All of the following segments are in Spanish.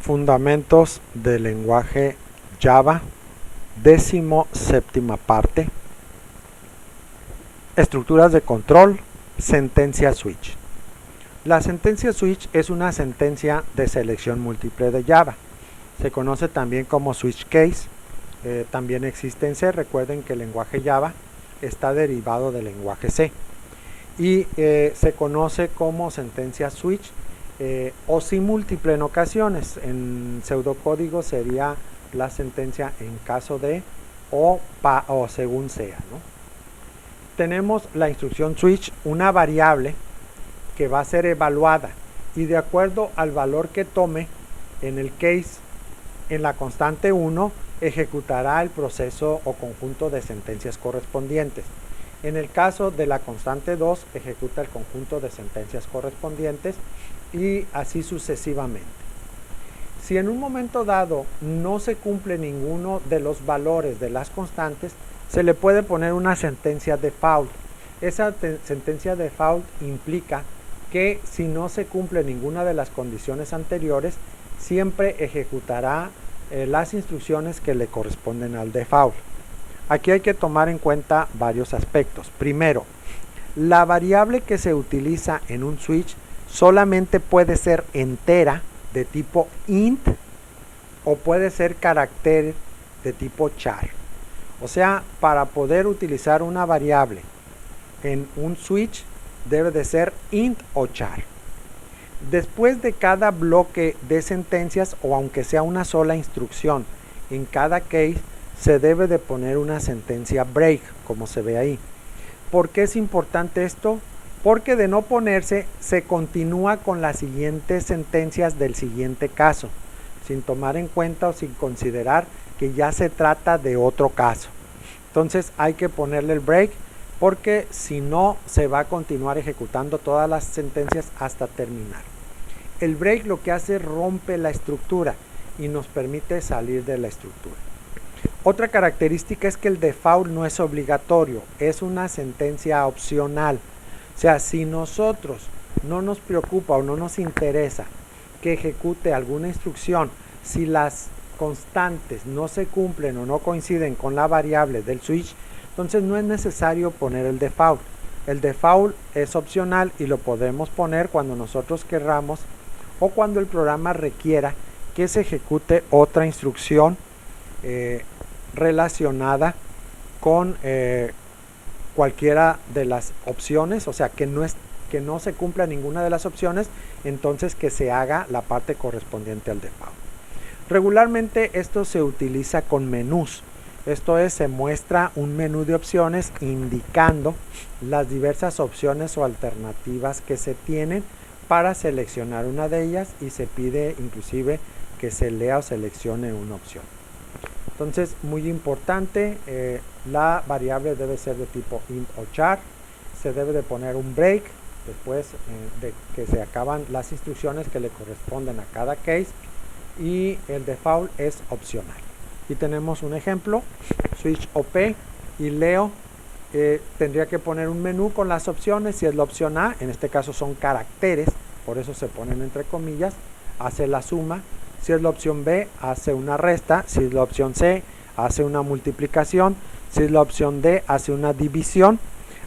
Fundamentos del lenguaje Java, 17ª parte. Estructuras de control, sentencia switch. La sentencia switch es una sentencia de selección múltiple de Java. Se conoce también como switch case. También existe en C. Recuerden que el lenguaje Java está derivado del lenguaje C. Y se conoce como sentencia switch o si múltiple en ocasiones. En pseudocódigo sería la sentencia en caso de o según sea, ¿no? Tenemos la instrucción switch, una variable que va a ser evaluada y de acuerdo al valor que tome en el case, en la constante 1 ejecutará el proceso o conjunto de sentencias correspondientes. En el caso de la constante 2 ejecuta el conjunto de sentencias correspondientes y así sucesivamente. Si en un momento dado no se cumple ninguno de los valores de las constantes, se le puede poner una sentencia default. Esa sentencia default implica que si no se cumple ninguna de las condiciones anteriores, siempre ejecutará las instrucciones que le corresponden al default. Aquí hay que tomar en cuenta varios aspectos. Primero, la variable que se utiliza en un switch solamente puede ser entera de tipo int o puede ser carácter de tipo char. O sea, para poder utilizar una variable en un switch debe de ser int o char. Después de cada bloque de sentencias o aunque sea una sola instrucción en cada case, se debe de poner una sentencia break, como se ve ahí. ¿Por qué es importante esto? Porque de no ponerse, se continúa con las siguientes sentencias del siguiente caso, sin tomar en cuenta o sin considerar que ya se trata de otro caso. Entonces hay que ponerle el break, porque si no, se va a continuar ejecutando todas las sentencias hasta terminar. El break lo que hace es rompe la estructura y nos permite salir de la estructura. Otra característica es que el default no es obligatorio, es una sentencia opcional. O sea, si nosotros no nos preocupa o no nos interesa que ejecute alguna instrucción, si las constantes no se cumplen o no coinciden con la variable del switch, entonces no es necesario poner el default. El default es opcional y lo podemos poner cuando nosotros querramos o cuando el programa requiera que se ejecute otra instrucción relacionada con cualquiera de las opciones, o sea que no se cumpla ninguna de las opciones, entonces que se haga la parte correspondiente al default. Regularmente esto se utiliza con menús, esto es, se muestra un menú de opciones indicando las diversas opciones o alternativas que se tienen para seleccionar una de ellas y se pide inclusive que se lea o seleccione una opción. Entonces, muy importante, la variable debe ser de tipo int o char, se debe de poner un break después de que se acaban las instrucciones que le corresponden a cada case y el default es opcional. Aquí tenemos un ejemplo, switch OP y leo, tendría que poner un menú con las opciones, si es la opción A, en este caso son caracteres, por eso se ponen entre comillas, hace la suma. Si es la opción B, hace una resta. Si es la opción C, hace una multiplicación. Si es la opción D, hace una división.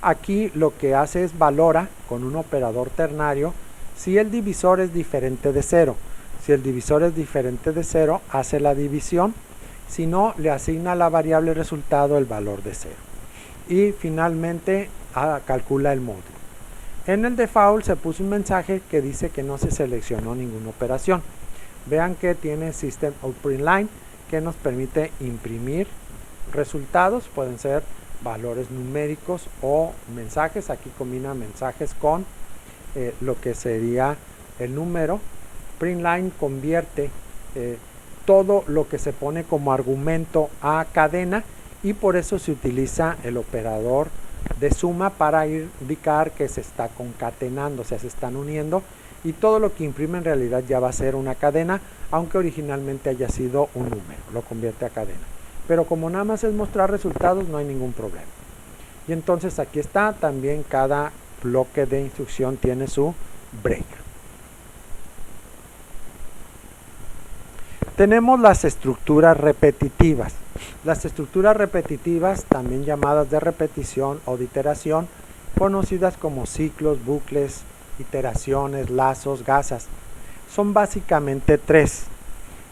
Aquí lo que hace es valora con un operador ternario si el divisor es diferente de 0. Si el divisor es diferente de 0, hace la división. Si no, le asigna a la variable resultado el valor de 0. Y finalmente calcula el módulo. En el default se puso un mensaje que dice que no se seleccionó ninguna operación. Vean que tiene System Out Print Line que nos permite imprimir resultados, pueden ser valores numéricos o mensajes. Aquí combina mensajes con lo que sería el número. Print Line convierte todo lo que se pone como argumento a cadena y por eso se utiliza el operador de suma para indicar que se está concatenando, o sea, se están uniendo. Y todo lo que imprime en realidad ya va a ser una cadena, aunque originalmente haya sido un número, lo convierte a cadena. Pero como nada más es mostrar resultados, no hay ningún problema. Y entonces aquí está, también cada bloque de instrucción tiene su break. Tenemos las estructuras repetitivas. Las estructuras repetitivas, también llamadas de repetición o de iteración, conocidas como ciclos, bucles, iteraciones, lazos, gasas, son básicamente tres: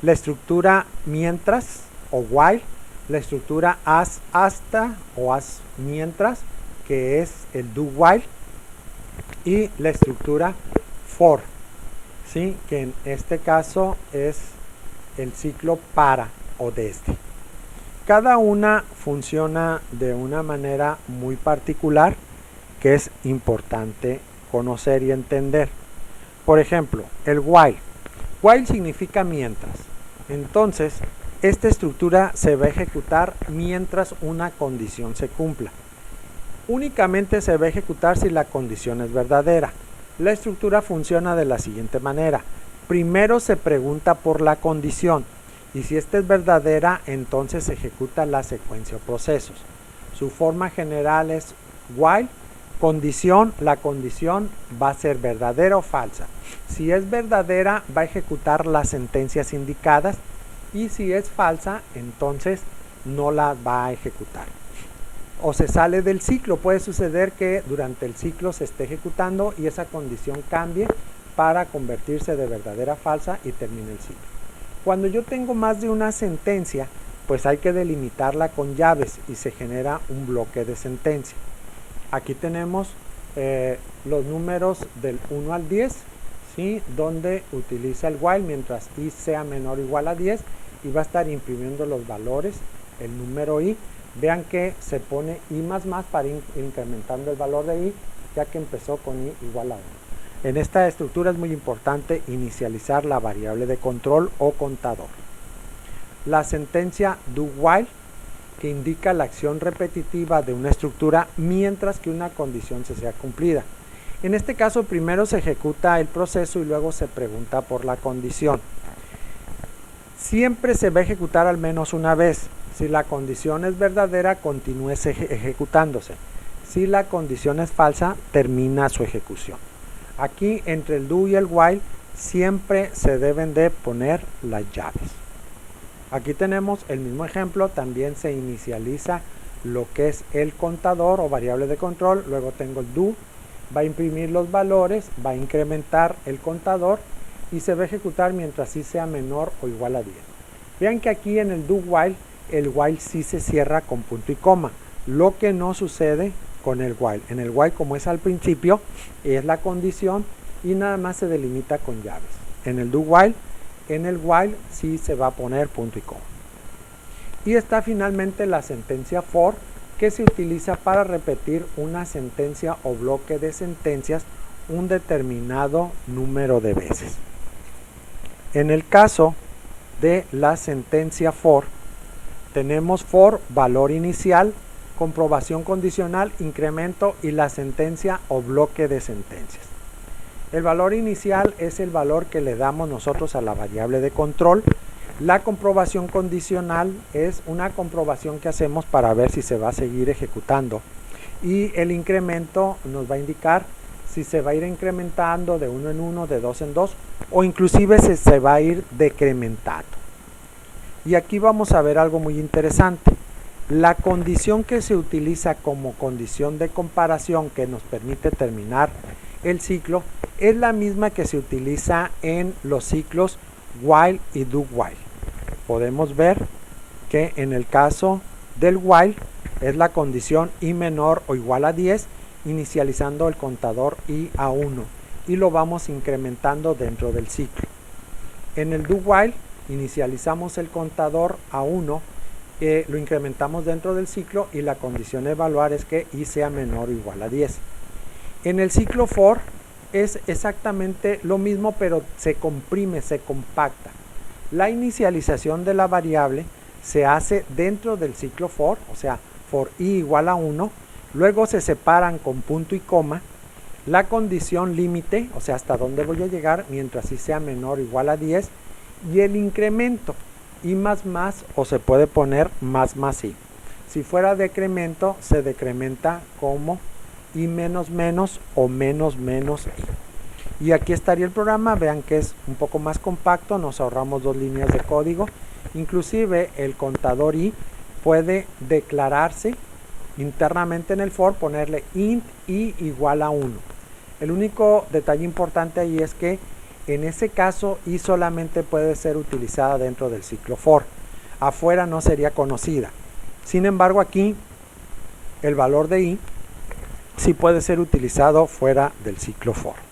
la estructura mientras o while, la estructura as hasta o as mientras, que es el do while, y la estructura for, ¿sí? Que en este caso es el ciclo para o desde. Cada una funciona de una manera muy particular que es importante conocer y entender. Por ejemplo, el while. While significa mientras. Entonces, esta estructura se va a ejecutar mientras una condición se cumpla. Únicamente se va a ejecutar si la condición es verdadera. La estructura funciona de la siguiente manera. Primero se pregunta por la condición, y si esta es verdadera, entonces se ejecuta la secuencia o procesos. Su forma general es while, condición, la condición va a ser verdadera o falsa. Si es verdadera, va a ejecutar las sentencias indicadas, y si es falsa, entonces no la va a ejecutar. O se sale del ciclo. Puede suceder que durante el ciclo se esté ejecutando y esa condición cambie para convertirse de verdadera a falsa y termine el ciclo. Cuando yo tengo más de una sentencia, pues hay que delimitarla con llaves y se genera un bloque de sentencia. Aquí tenemos los números del 1 al 10, ¿sí? Donde utiliza el while mientras i sea menor o igual a 10 y va a estar imprimiendo los valores, el número i. Vean que se pone i más para ir incrementando el valor de i, ya que empezó con i igual a 1. En esta estructura es muy importante inicializar la variable de control o contador. La sentencia do while, que indica la acción repetitiva de una estructura mientras que una condición se sea cumplida. En este caso, primero se ejecuta el proceso y luego se pregunta por la condición. Siempre se va a ejecutar al menos una vez. Si la condición es verdadera, continúe ejecutándose. Si la condición es falsa, termina su ejecución. Aquí, entre el do y el while, siempre se deben de poner las llaves. Aquí tenemos el mismo ejemplo. También se inicializa lo que es el contador o variable de control. Luego tengo el do, va a imprimir los valores, va a incrementar el contador y se va a ejecutar mientras i sea menor o igual a 10. Vean que aquí en el do while, el while sí se cierra con punto y coma, lo que no sucede con el while. En el while, como es al principio, es la condición y nada más se delimita con llaves. En el do while, en el while sí se va a poner punto y coma. Y está finalmente la sentencia for, que se utiliza para repetir una sentencia o bloque de sentencias un determinado número de veces. En el caso de la sentencia for, tenemos for, valor inicial, comprobación condicional, incremento y la sentencia o bloque de sentencias. El valor inicial es el valor que le damos nosotros a la variable de control. La comprobación condicional es una comprobación que hacemos para ver si se va a seguir ejecutando. Y el incremento nos va a indicar si se va a ir incrementando de 1 en 1, de 2 en 2 o inclusive se va a ir decrementando. Y aquí vamos a ver algo muy interesante. La condición que se utiliza como condición de comparación que nos permite terminar el ciclo es la misma que se utiliza en los ciclos while y do while. Podemos ver que en el caso del while es la condición i menor o igual a 10, inicializando el contador i a 1 y lo vamos incrementando dentro del ciclo. En el do while inicializamos el contador a 1, lo incrementamos dentro del ciclo y la condición a evaluar es que i sea menor o igual a 10. En el ciclo for es exactamente lo mismo, pero se comprime, se compacta. La inicialización de la variable se hace dentro del ciclo for, o sea, for i igual a 1, luego se separan con punto y coma la condición límite, o sea, hasta dónde voy a llegar mientras i sea menor o igual a 10, y el incremento i más o se puede poner más i. Si fuera decremento, se decrementa como i menos o menos i. Y aquí estaría el programa, vean que es un poco más compacto, nos ahorramos 2 líneas de código. Inclusive el contador i puede declararse internamente en el for, ponerle int i igual a 1. El único detalle importante ahí es que en ese caso i solamente puede ser utilizada dentro del ciclo for. Afuera no sería conocida. Sin embargo, aquí el valor de i sí puede ser utilizado fuera del ciclo for.